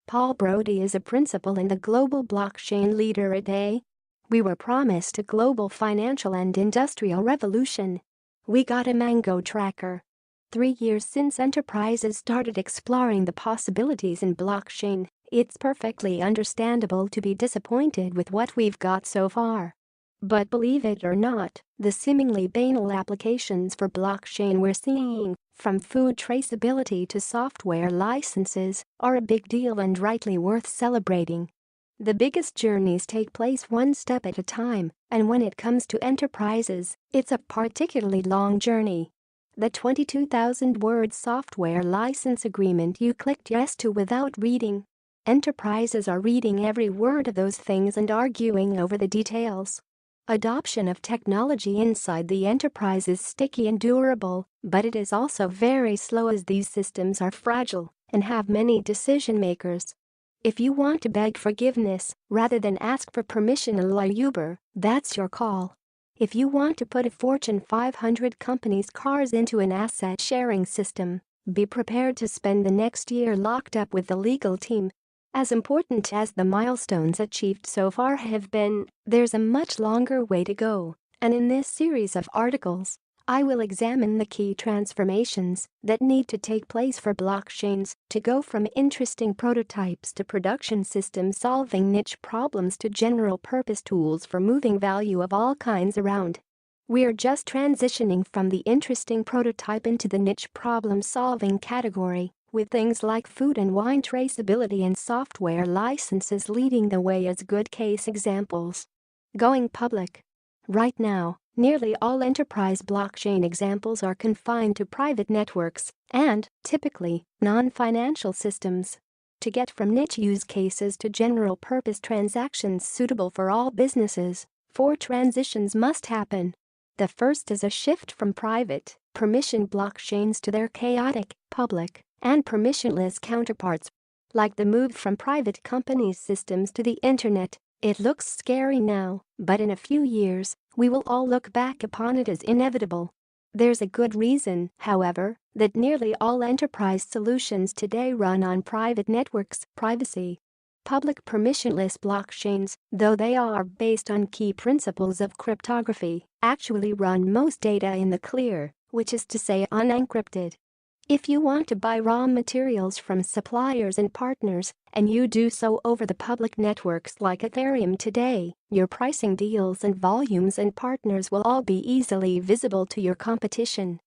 Paul Brody is a principal and the global blockchain leader at A. We were promised a global financial and industrial revolution. We got a Mango tracker. 3 years since enterprises started exploring the possibilities in blockchain, it's perfectly understandable to be disappointed with what we've got so far. But believe it or not, the seemingly banal applications for blockchain we're seeing, from food traceability to software licenses, are a big deal and rightly worth celebrating. The biggest journeys take place one step at a time, and when it comes to enterprises, it's a particularly long journey. The 22,000-word software license agreement you clicked yes to without reading. Enterprises are reading every word of those things and arguing over the details. Adoption of technology inside the enterprise is sticky and durable, but it is also very slow as these systems are fragile and have many decision-makers. If you want to beg forgiveness rather than ask for permission a la Uber, that's your call. If you want to put a Fortune 500 company's cars into an asset-sharing system, be prepared to spend the next year locked up with the legal team. As important as the milestones achieved so far have been, there's a much longer way to go, and in this series of articles, I will examine the key transformations that need to take place for blockchains to go from interesting prototypes to production systems solving niche problems to general-purpose tools for moving value of all kinds around. We're just transitioning from the interesting prototype into the niche problem-solving category, with things like food and wine traceability and software licenses leading the way as good case examples. Going public. Right now, nearly all enterprise blockchain examples are confined to private networks and, typically, non-financial systems. To get from niche use cases to general-purpose transactions suitable for all businesses, 4 transitions must happen. The first is a shift from private, permission blockchains to their chaotic, public, and permissionless counterparts. Like the move from private companies' systems to the internet, it looks scary now, but in a few years, we will all look back upon it as inevitable. There's a good reason, however, that nearly all enterprise solutions today run on private networks. Privacy. Public permissionless blockchains, though they are based on key principles of cryptography, actually run most data in the clear, which is to say unencrypted. If you want to buy raw materials from suppliers and partners, and you do so over the public networks like Ethereum today, your pricing deals and volumes and partners will all be easily visible to your competition.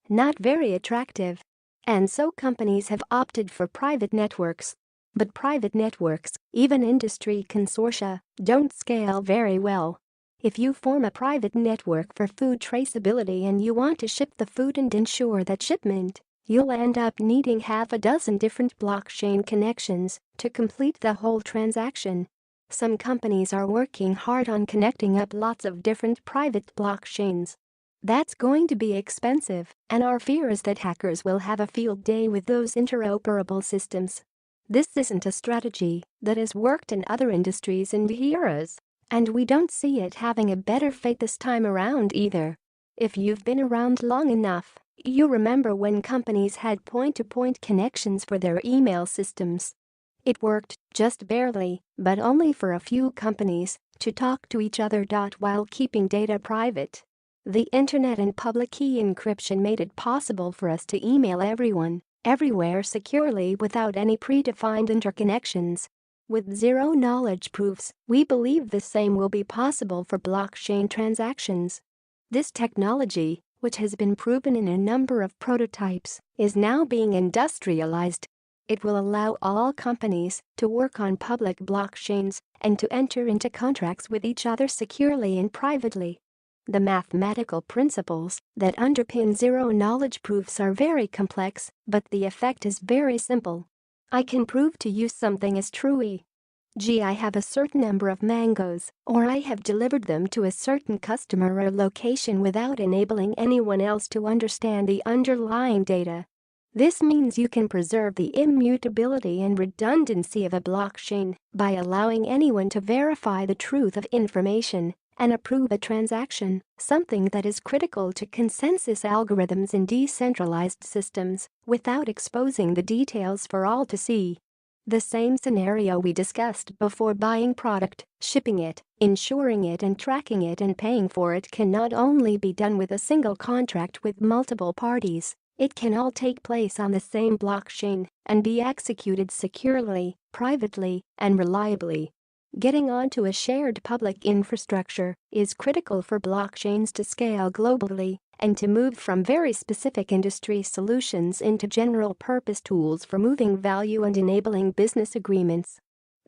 Not very attractive. And so companies have opted for private networks. But private networks, even industry consortia, don't scale very well. If you form a private network for food traceability and you want to ship the food and ensure that shipment, you'll end up needing half a dozen different blockchain connections to complete the whole transaction. Some companies are working hard on connecting up lots of different private blockchains. That's going to be expensive, and our fear is that hackers will have a field day with those interoperable systems. This isn't a strategy that has worked in other industries and eras, and we don't see it having a better fate this time around either. If you've been around long enough, you remember when companies had point-to-point connections for their email systems. It worked, just barely, but only for a few companies, to talk to each other. While keeping data private. The internet and public key encryption made it possible for us to email everyone, everywhere securely without any predefined interconnections. With zero-knowledge proofs, we believe the same will be possible for blockchain transactions. This technology, which has been proven in a number of prototypes, is now being industrialized. It will allow all companies to work on public blockchains and to enter into contracts with each other securely and privately. The mathematical principles that underpin zero-knowledge proofs are very complex, but the effect is very simple. I can prove to you something is true. I have a certain number of mangoes, or I have delivered them to a certain customer or location without enabling anyone else to understand the underlying data. This means you can preserve the immutability and redundancy of a blockchain by allowing anyone to verify the truth of information and approve a transaction, something that is critical to consensus algorithms in decentralized systems, without exposing the details for all to see. The same scenario we discussed before: buying product, shipping it, insuring it and tracking it and paying for it can not only be done with a single contract with multiple parties, it can all take place on the same blockchain and be executed securely, privately, and reliably. Getting onto a shared public infrastructure is critical for blockchains to scale globally and to move from very specific industry solutions into general-purpose tools for moving value and enabling business agreements.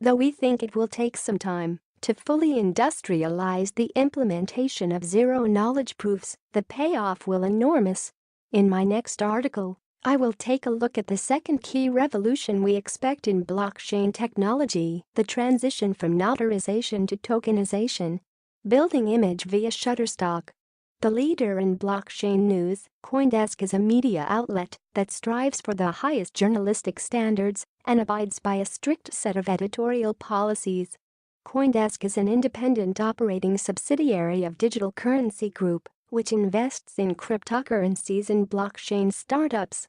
Though we think it will take some time to fully industrialize the implementation of zero-knowledge proofs, the payoff will be enormous. In my next article, I will take a look at the second key revolution we expect in blockchain technology: the transition from notarization to tokenization. Building image via Shutterstock. The leader in blockchain news, CoinDesk is a media outlet that strives for the highest journalistic standards and abides by a strict set of editorial policies. CoinDesk is an independent operating subsidiary of Digital Currency Group, which invests in cryptocurrencies and blockchain startups.